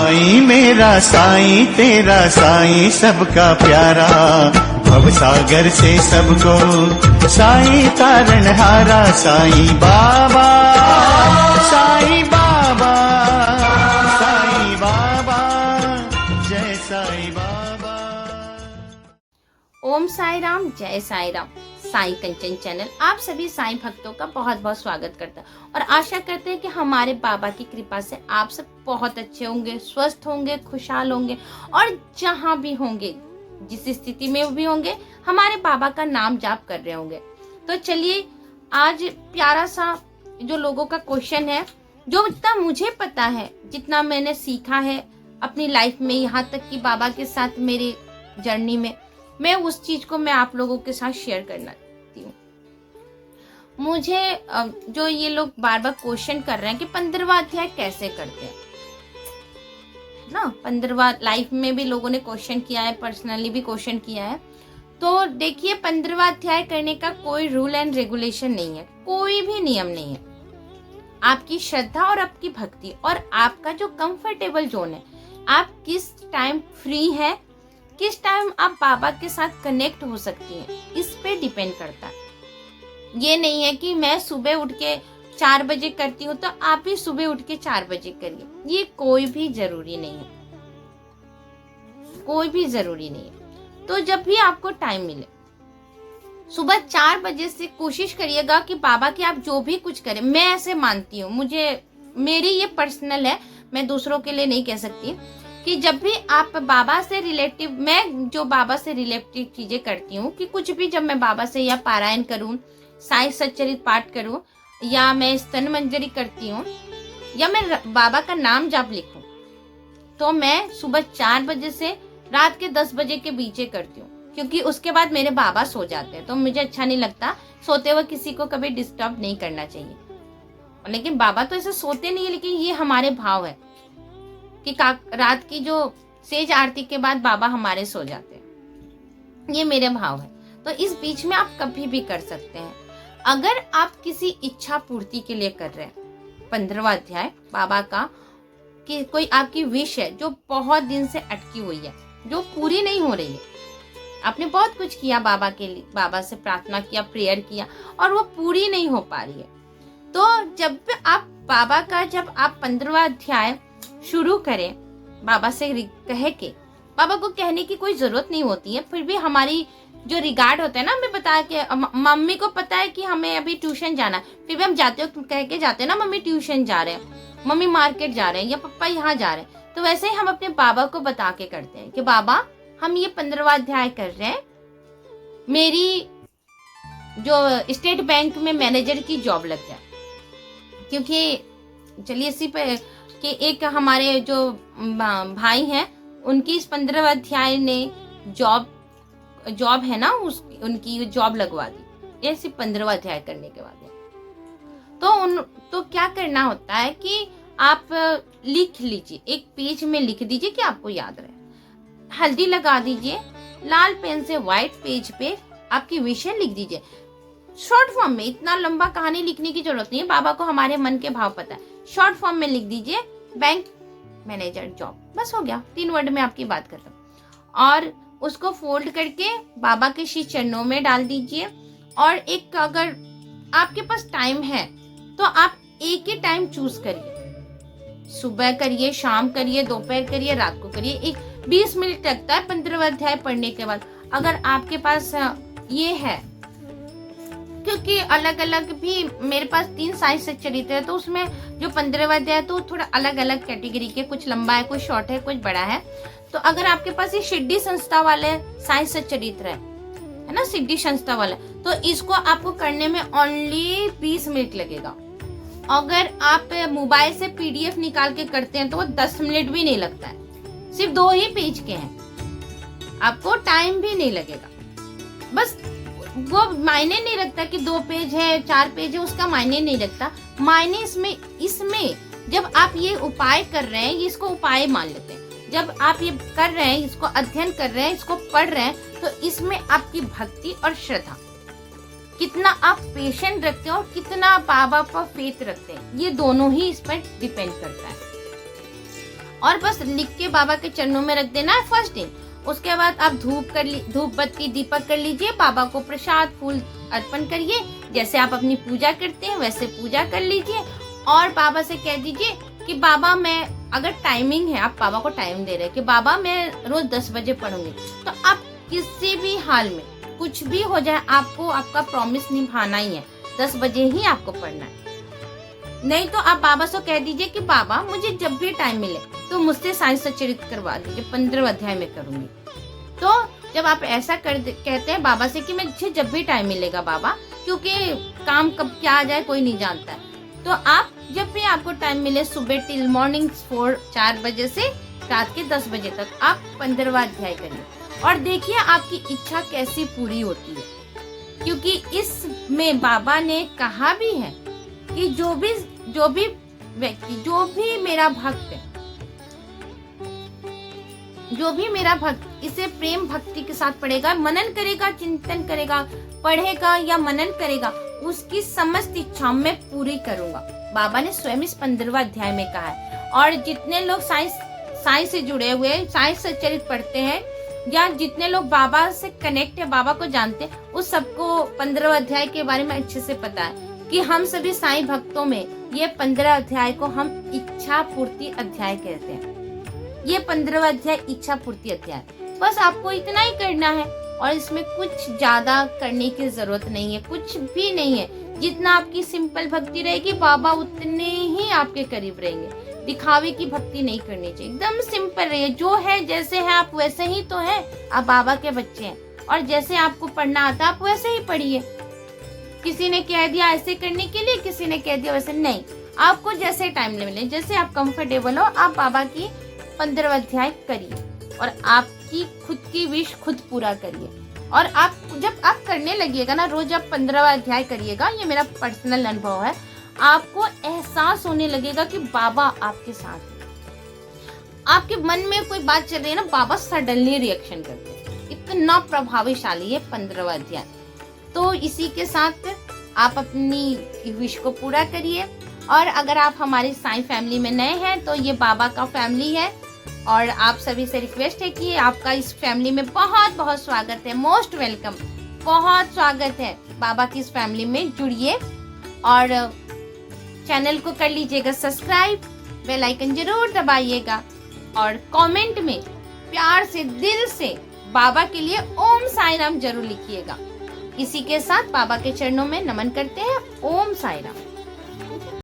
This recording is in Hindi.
साईं मेरा साईं तेरा साईं सबका प्यारा, भव सागर से सबको साईं तारणहारा। साईं बाबा साईं बाबा साईं बाबा जय साईं बाबा। ओम साई राम, जय साई राम। साईं कंचन चैनल आप सभी साईं भक्तों का बहुत बहुत स्वागत करता है और आशा करते हैं कि हमारे बाबा की कृपा से आप सब बहुत अच्छे होंगे, स्वस्थ होंगे, खुशहाल होंगे और जहां भी होंगे, जिस स्थिति में भी होंगे, हमारे बाबा का नाम जाप कर रहे होंगे। तो चलिए आज प्यारा सा जो लोगों का क्वेश्चन है, जो जितना मुझे पता है, जितना मैंने सीखा है अपनी लाइफ में, यहाँ तक कि बाबा के साथ मेरी जर्नी में, मैं उस चीज को मैं आप लोगों के साथ शेयर करना चाहती हूँ। मुझे जो ये लोग बार बार क्वेश्चन कर रहे हैं कि 15वां अध्याय कैसे करते हैं ना, 15वां लाइफ में भी लोगों ने क्वेश्चन किया है, पर्सनली भी क्वेश्चन किया है। तो देखिए 15वां अध्याय करने का कोई रूल एंड रेगुलेशन नहीं है, कोई भी नियम नहीं है। आपकी श्रद्धा और आपकी भक्ति और आपका जो कंफर्टेबल जोन है, आप किस टाइम फ्री है, किस टाइम आप बाबा के साथ कनेक्ट हो सकती हैं, इस पे डिपेंड करता है। ये नहीं है कि मैं सुबह उठ के 4 बजे करती हूँ तो आप भी सुबह उठ के 4 बजे करिए, ये कोई भी जरूरी नहीं है, कोई भी जरूरी नहीं है। तो जब भी आपको टाइम मिले सुबह 4 बजे से कोशिश करिएगा कि बाबा की आप जो भी कुछ करें। मैं ऐसे मानती हूँ, मेरी ये पर्सनल है, मैं दूसरों के लिए नहीं कह सकती, कि जब भी आप बाबा से रिलेटिव, मैं जो बाबा से रिलेटिव चीजें करती हूँ, कि कुछ भी जब मैं बाबा से या पारायण करूँ, साईं सच्चरित पाठ करूँ, या मैं स्तन मंजरी करती हूँ, या मैं बाबा का नाम जाप लिखूं, तो मैं सुबह 4 बजे से रात के 10 बजे के बीच करती हूँ, क्योंकि उसके बाद मेरे बाबा सो जाते हैं, तो मुझे अच्छा नहीं लगता, सोते हुए किसी को कभी डिस्टर्ब नहीं करना चाहिए। लेकिन बाबा तो ऐसे सोते नहीं है, लेकिन ये हमारे भाव है कि रात की जो सेज आरती के बाद बाबा हमारे सो जाते हैं, ये मेरे भाव है। तो इस बीच में आप कभी भी कर सकते हैं। अगर आप किसी इच्छा पूर्ति के लिए कर रहे हैं 15वां अध्याय बाबा का, कि कोई आपकी विश है जो बहुत दिन से अटकी हुई है, जो पूरी नहीं हो रही है, आपने बहुत कुछ किया बाबा के लिए, बाबा से प्रार्थना किया, प्रेयर किया, और वो पूरी नहीं हो पा रही है, तो जब आप बाबा का, जब आप 15वां अध्याय शुरू करें बाबा से कह के, बाबा को कहने की कोई जरूरत नहीं होती है, फिर भी हमारी जो रिगार्ड होता है ना, हमें पता है कि मम्मी को पता है कि हमें अभी ट्यूशन जाना है, फिर भी हम जाते हो कह के जाते हैं ना, मम्मी ट्यूशन जा रहे हैं, मम्मी मार्केट जा रहे हैं, या पापा यहाँ जा रहे हैं। तो वैसे ही हम अपने बाबा को बता के करते हैं कि बाबा हम ये 15वां अध्याय कर रहे हैं, मेरी जो स्टेट बैंक में मैनेजर की जॉब लग जाए, क्योंकि चलिए इसी पे कि एक हमारे जो भाई हैं, उनकी इस 15वां अध्याय ने जॉब है ना, उनकी जॉब लगवा दी ये सिर्फ 15वां अध्याय करने के बाद। तो क्या करना होता है कि आप लिख लीजिए, एक पेज में लिख दीजिए कि आपको याद रहे, हल्दी लगा दीजिए, लाल पेन से व्हाइट पेज पे आपकी विषय लिख दीजिए, शॉर्ट फॉर्म में। इतना लंबा कहानी लिखने की जरूरत नहीं है, बाबा को हमारे मन के भाव पता है, शॉर्ट फॉर्म में लिख दीजिए बैंक मैनेजर जॉब, बस हो गया, 3 वर्ड में आपकी बात खत्म। और उसको फोल्ड करके बाबा के श्री चरणों में डाल दीजिए। और एक, अगर आपके पास टाइम है तो आप एक ही टाइम चूज करिए, सुबह करिए, शाम करिए, दोपहर करिए, रात को करिए, एक 20 मिनट लगता है 15वां अध्याय पढ़ने के बाद। अगर आपके पास ये है, क्योंकि अलग अलग भी मेरे पास 3 साईं सच्चरित्र है, तो उसमें जो 15वां अध्याय है तो थोड़ा अलग अलग कैटेगरी के, कुछ लंबा है, कुछ शॉर्ट है, कुछ बड़ा है। तो अगर आपके पास ये शिरडी संस्था वाले साईं सच्चरित्र है ना, शिरडी संस्था वाला, तो इसको आपको करने में ओनली 20 मिनट लगेगा। अगर आप मोबाइल से PDF निकाल के करते हैं तो वो 10 मिनट भी नहीं लगता है, सिर्फ 2 ही पेज के हैं, आपको टाइम भी नहीं लगेगा। बस वो मायने नहीं रखता कि 2 पेज है, 4 पेज है, उसका मायने नहीं रखता। मायने इसमें जब आप ये उपाय कर रहे हैं, इसको उपाय मान लेते हैं, जब आप ये कर रहे हैं, इसको अध्ययन कर रहे हैं, इसको पढ़ रहे हैं, तो इसमें आपकी भक्ति और श्रद्धा, कितना आप पेशेंट रखते हैं और कितना बाबा पर फेथ रखते हैं, ये दोनों ही इस पर डिपेंड करता है। और बस लिख के बाबा के चरणों में रख देना है फर्स्ट दिन। उसके बाद आप धूप बत्ती दीपक कर लीजिए, बाबा को प्रसाद फूल अर्पण करिए, जैसे आप अपनी पूजा करते हैं वैसे पूजा कर लीजिए। और बाबा से कह दीजिए कि बाबा मैं, अगर टाइमिंग है, आप बाबा को टाइम दे रहे हैं कि बाबा मैं रोज 10 बजे पढ़ूंगी, तो आप किसी भी हाल में कुछ भी हो जाए आपको आपका प्रॉमिस निभाना ही है, 10 बजे ही आपको पढ़ना है। नहीं तो आप बाबा से कह दीजिए कि बाबा मुझे जब भी टाइम मिले तो मुझसे साई सच्चरित करवा दीजिए, 15 अध्याय में करूंगी। तो जब आप ऐसा कहते हैं बाबा से कि मुझे जब भी टाइम मिलेगा बाबा, क्योंकि काम कब क्या आ जाए कोई नहीं जानता है, तो आप जब भी आपको टाइम मिले सुबह टिल मॉर्निंग 4 बजे से रात के 10 बजे तक आप 15वां अध्याय करिए और देखिए आपकी इच्छा कैसी पूरी होती है। क्योंकि इसमें बाबा ने कहा भी है कि जो भी व्यक्ति, जो भी मेरा भक्त इसे प्रेम भक्ति के साथ पढ़ेगा, मनन करेगा, चिंतन करेगा, पढ़ेगा या मनन करेगा, उसकी समस्त इच्छा मैं पूरी करूंगा। बाबा ने स्वयं इस 15वां अध्याय में कहा है। और जितने लोग साइंस से जुड़े हुए, साइंस सच्चरित पढ़ते हैं या जितने लोग बाबा से कनेक्ट है, बाबा को जानते हैं, उस सबको 15वां अध्याय के बारे में अच्छे से पता है कि हम सभी साईं भक्तों में ये 15 अध्याय को हम इच्छा पूर्ति अध्याय कहते हैं। ये 15वां अध्याय इच्छा पूर्ति अध्याय, बस आपको इतना ही करना है और इसमें कुछ ज्यादा करने की जरूरत नहीं है, कुछ भी नहीं है। जितना आपकी सिंपल भक्ति रहेगी बाबा उतने ही आपके करीब रहेंगे। दिखावे की भक्ति नहीं करनी चाहिए, एकदम सिंपल रहिए, जो है जैसे है आप वैसे ही तो है, आप बाबा के बच्चे हैं और जैसे आपको पढ़ना आता आप वैसे ही पढ़िए। किसी ने कह दिया ऐसे करने के लिए, किसी ने कह दिया वैसे नहीं, आपको जैसे टाइम मिले, जैसे आप कंफर्टेबल हो, आप बाबा की 15वां अध्याय करिए और आपकी खुद की विश खुद पूरा करिए। और आप जब आप करने लगिएगा ना, रोज आप 15वां अध्याय करिएगा, ये मेरा पर्सनल अनुभव है, आपको एहसास होने लगेगा कि बाबा आपके साथ है। आपके मन में कोई बात चल रही है ना, बाबा सडनली रिएक्शन करते हैं, इतना प्रभावशाली है 15वां अध्याय। तो इसी के साथ आप अपनी विश को पूरा करिए। और अगर आप हमारी साईं फैमिली में नए हैं तो ये बाबा का फैमिली है और आप सभी से रिक्वेस्ट है कि आपका इस फैमिली में बहुत बहुत स्वागत है, मोस्ट वेलकम, बहुत स्वागत है। बाबा की इस फैमिली में जुड़िए और चैनल को कर लीजिएगा सब्सक्राइब, बेल आइकन जरूर दबाइएगा और कमेंट में प्यार से दिल से बाबा के लिए ओम साईं राम जरूर लिखिएगा। इसी के साथ बाबा के चरणों में नमन करते हैं। ओम साईं राम।